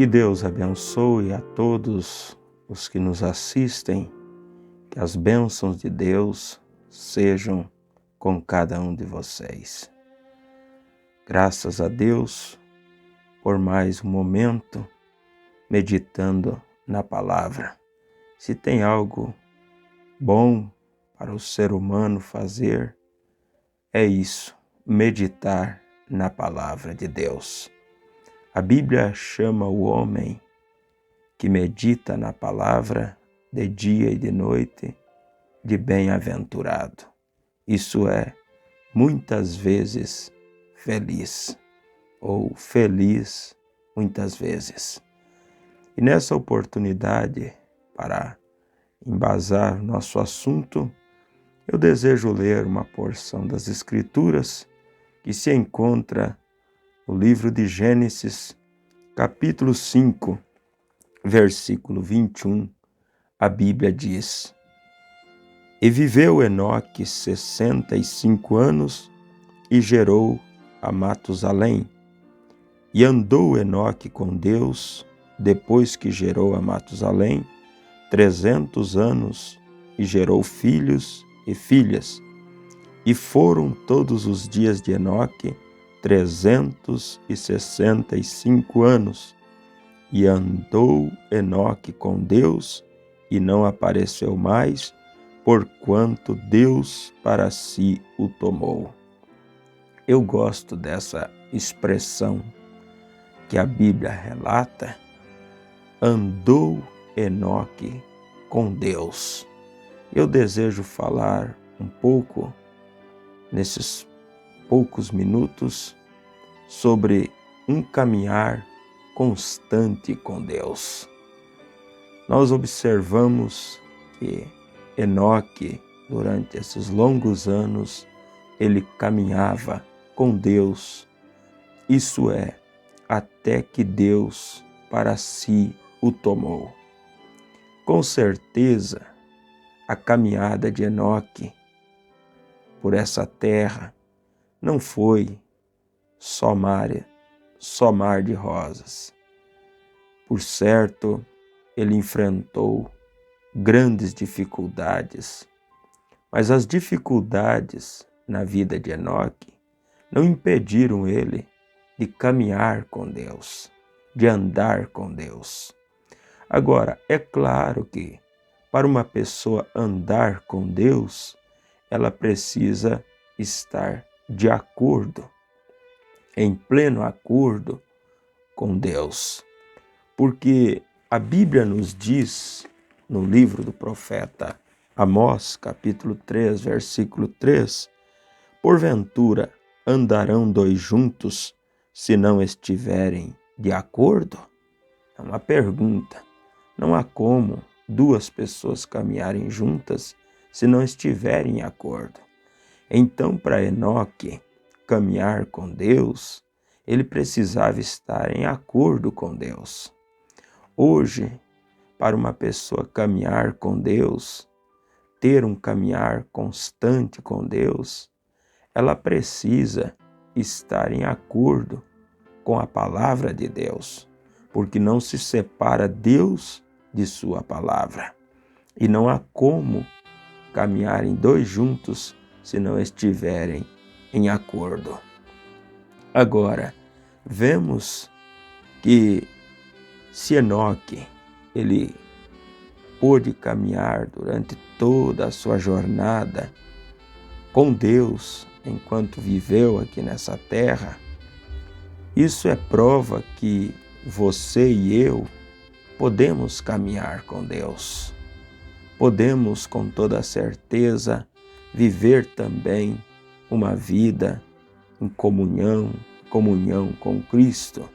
Que Deus abençoe a todos os que nos assistem, que as bênçãos de Deus sejam com cada um de vocês. Graças a Deus por mais um momento meditando na palavra. Se tem algo bom para o ser humano fazer, é isso, meditar na palavra de Deus. A Bíblia chama o homem que medita na palavra de dia e de noite de bem-aventurado. Isso é, muitas vezes, feliz, ou feliz muitas vezes. E nessa oportunidade, para embasar nosso assunto, eu desejo ler uma porção das Escrituras que se encontra no livro de Gênesis, capítulo 5, versículo 21. A Bíblia diz: E viveu Enoque 65 anos e gerou a Matusalém. E andou Enoque com Deus, depois que gerou a Matusalém, 300 anos, e gerou filhos e filhas. E foram todos os dias de Enoque 365 anos. E andou Enoque com Deus, e não apareceu mais, porquanto Deus para si o tomou. Eu gosto dessa expressão que a Bíblia relata: andou Enoque com Deus. Eu desejo falar um pouco, nesses poucos minutos, sobre um caminhar constante com Deus. Nós observamos que Enoque, durante esses longos anos, ele caminhava com Deus, isso é, até que Deus para si o tomou. Com certeza, a caminhada de Enoque por essa terra não foi só mar de rosas. Por certo, ele enfrentou grandes dificuldades, mas as dificuldades na vida de Enoque não impediram ele de caminhar com Deus, de andar com Deus. Agora, é claro que para uma pessoa andar com Deus, ela precisa estar de acordo, em pleno acordo com Deus. Porque a Bíblia nos diz, no livro do profeta Amós, capítulo 3, versículo 3, porventura andarão dois juntos se não estiverem de acordo? É uma pergunta. Não há como duas pessoas caminharem juntas se não estiverem em acordo. Então, para Enoque caminhar com Deus, ele precisava estar em acordo com Deus. Hoje, para uma pessoa caminhar com Deus, ter um caminhar constante com Deus, ela precisa estar em acordo com a palavra de Deus, porque não se separa Deus de sua palavra. E não há como caminharem dois juntos se não estiverem em acordo. Agora, vemos que se Enoque, ele pôde caminhar durante toda a sua jornada com Deus enquanto viveu aqui nessa terra, isso é prova que você e eu podemos caminhar com Deus. Podemos, com toda certeza, viver também uma vida em comunhão com Cristo.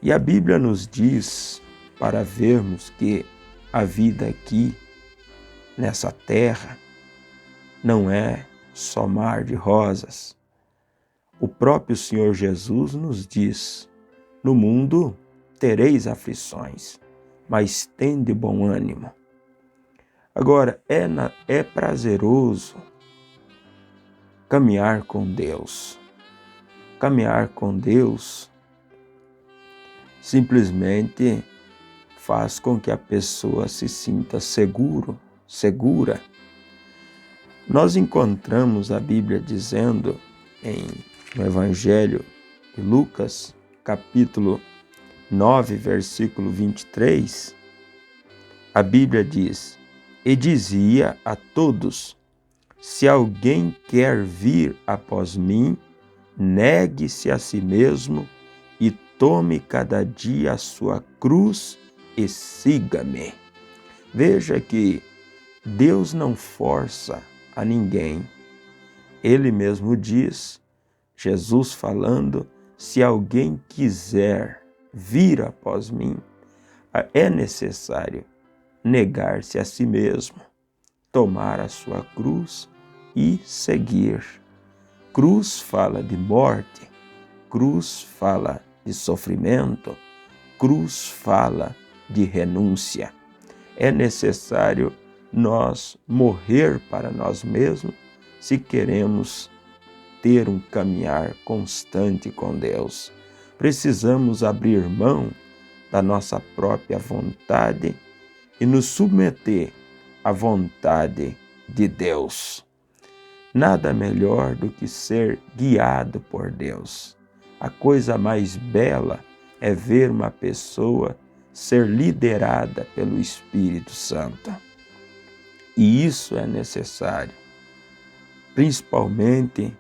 E a Bíblia nos diz, para vermos que a vida aqui, nessa terra, não é só mar de rosas. O próprio Senhor Jesus nos diz: no mundo tereis aflições, mas tende bom ânimo. Agora, é prazeroso caminhar com Deus. Caminhar com Deus simplesmente faz com que a pessoa se sinta segura. Nós encontramos a Bíblia dizendo no Evangelho de Lucas, capítulo 9, versículo 23, a Bíblia diz: "E dizia a todos: se alguém quer vir após mim, negue-se a si mesmo e tome cada dia a sua cruz e siga-me." Veja que Deus não força a ninguém. Ele mesmo diz, Jesus falando, se alguém quiser vir após mim, é necessário negar-se a si mesmo, tomar a sua cruz e seguir. Cruz fala de morte, cruz fala de sofrimento, cruz fala de renúncia. É necessário nós morrer para nós mesmos se queremos ter um caminhar constante com Deus. Precisamos abrir mão da nossa própria vontade e nos submeter à vontade de Deus. Nada melhor do que ser guiado por Deus. A coisa mais bela é ver uma pessoa ser liderada pelo Espírito Santo. E isso é necessário, principalmente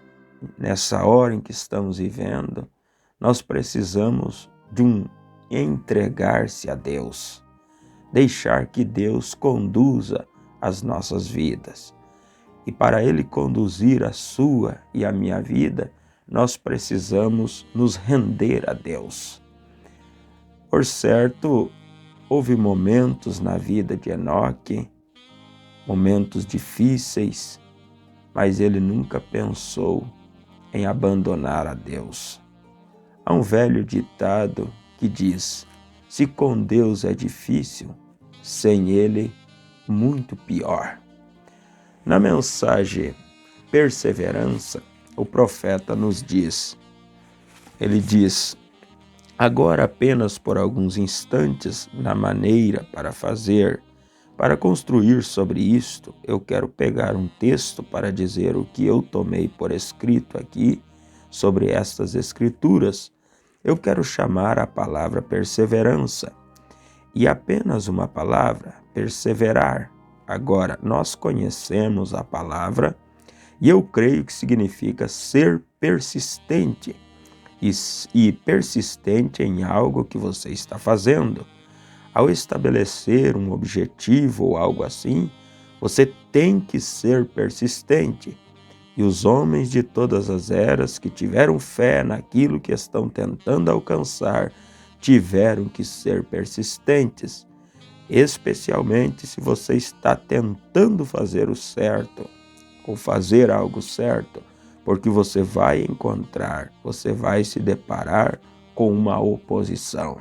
nessa hora em que estamos vivendo. Nós precisamos de entregar-se a Deus, deixar que Deus conduza as nossas vidas. E para Ele conduzir a sua e a minha vida, nós precisamos nos render a Deus. Por certo, houve momentos na vida de Enoque, momentos difíceis, mas ele nunca pensou em abandonar a Deus. Há um velho ditado que diz: se com Deus é difícil, sem Ele, muito pior. Na mensagem Perseverança, o profeta nos diz, ele diz: agora apenas por alguns instantes, na maneira para construir sobre isto, eu quero pegar um texto para dizer o que eu tomei por escrito aqui sobre estas escrituras. Eu quero chamar a palavra perseverança e apenas uma palavra, perseverar. Agora, nós conhecemos a palavra e eu creio que significa ser persistente e persistente em algo que você está fazendo. Ao estabelecer um objetivo ou algo assim, você tem que ser persistente. E os homens de todas as eras que tiveram fé naquilo que estão tentando alcançar, tiveram que ser persistentes, especialmente se você está tentando fazer o certo ou fazer algo certo, porque você vai se deparar com uma oposição.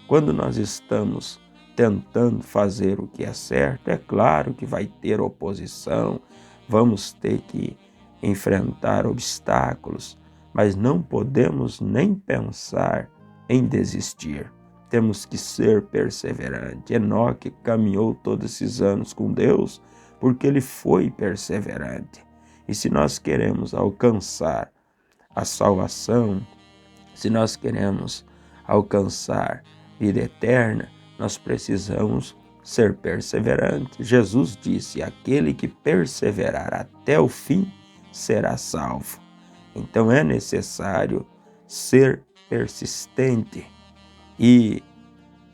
Quando nós estamos tentando fazer o que é certo, é claro que vai ter oposição, vamos ter que enfrentar obstáculos, mas não podemos nem pensar em desistir. Temos que ser perseverantes. Enoque caminhou todos esses anos com Deus porque ele foi perseverante. E se nós queremos alcançar a salvação, se nós queremos alcançar vida eterna, nós precisamos ser perseverantes. Jesus disse: aquele que perseverar até o fim será salvo. Então é necessário ser persistente. E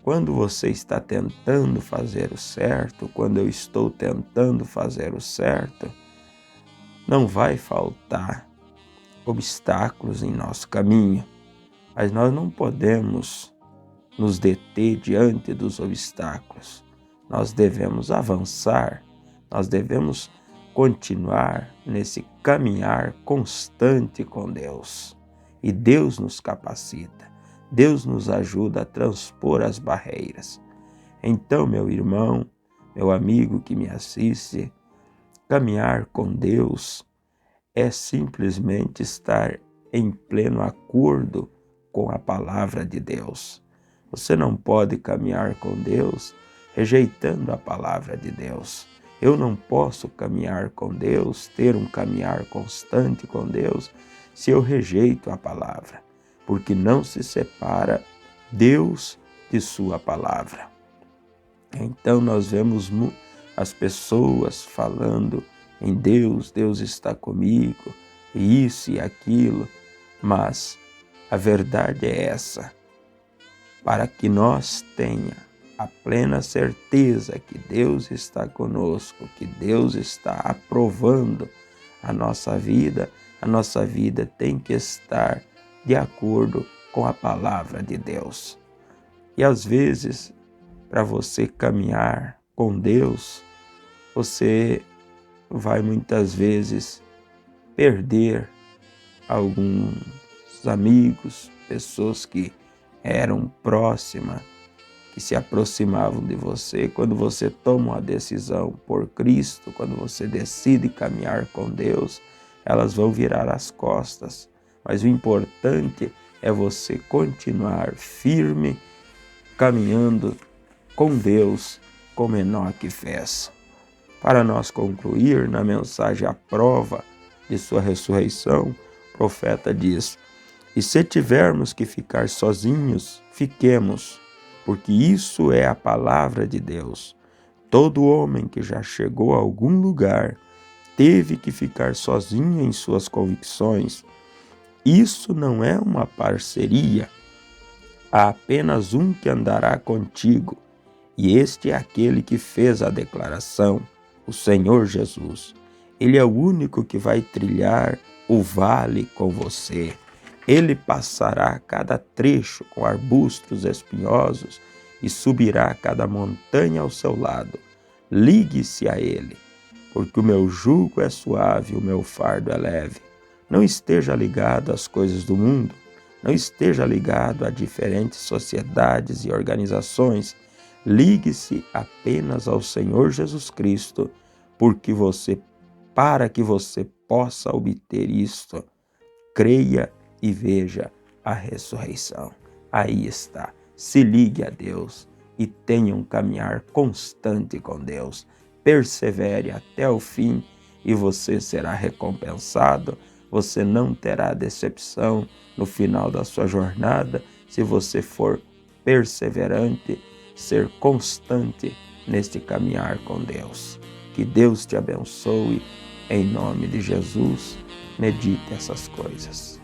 quando você está tentando fazer o certo, quando eu estou tentando fazer o certo, não vai faltar obstáculos em nosso caminho, mas nós não podemos nos deter diante dos obstáculos. Nós devemos avançar, nós devemos continuar nesse caminhar constante com Deus. E Deus nos capacita, Deus nos ajuda a transpor as barreiras. Então, meu irmão, meu amigo que me assiste, caminhar com Deus é simplesmente estar em pleno acordo com a palavra de Deus. Você não pode caminhar com Deus rejeitando a palavra de Deus. Eu não posso caminhar com Deus, ter um caminhar constante com Deus, se eu rejeito a palavra, porque não se separa Deus de sua palavra. Então nós vemos as pessoas falando em Deus, Deus está comigo, e isso e aquilo, mas a verdade é essa. Para que nós tenha a plena certeza que Deus está conosco, que Deus está aprovando a nossa vida tem que estar de acordo com a palavra de Deus. E às vezes, para você caminhar com Deus, você vai muitas vezes perder alguns amigos, pessoas que eram próximas, que se aproximavam de você. Quando você toma uma decisão por Cristo, quando você decide caminhar com Deus, elas vão virar as costas. Mas o importante é você continuar firme, caminhando com Deus, como Enoque fez. Para nós concluir, na mensagem à prova de sua ressurreição, o profeta diz: e se tivermos que ficar sozinhos, fiquemos, porque isso é a palavra de Deus. Todo homem que já chegou a algum lugar teve que ficar sozinho em suas convicções. Isso não é uma parceria. Há apenas um que andará contigo, e este é aquele que fez a declaração, o Senhor Jesus. Ele é o único que vai trilhar o vale com você. Ele passará cada trecho com arbustos espinhosos e subirá cada montanha ao seu lado. Ligue-se a ele, porque o meu jugo é suave e o meu fardo é leve. Não esteja ligado às coisas do mundo, não esteja ligado a diferentes sociedades e organizações. Ligue-se apenas ao Senhor Jesus Cristo, para que você possa obter isto. Creia e veja a ressurreição. Aí está. Se ligue a Deus e tenha um caminhar constante com Deus. Persevere até o fim e você será recompensado. Você não terá decepção no final da sua jornada se você for perseverante, ser constante neste caminhar com Deus. Que Deus te abençoe. Em nome de Jesus, medite essas coisas.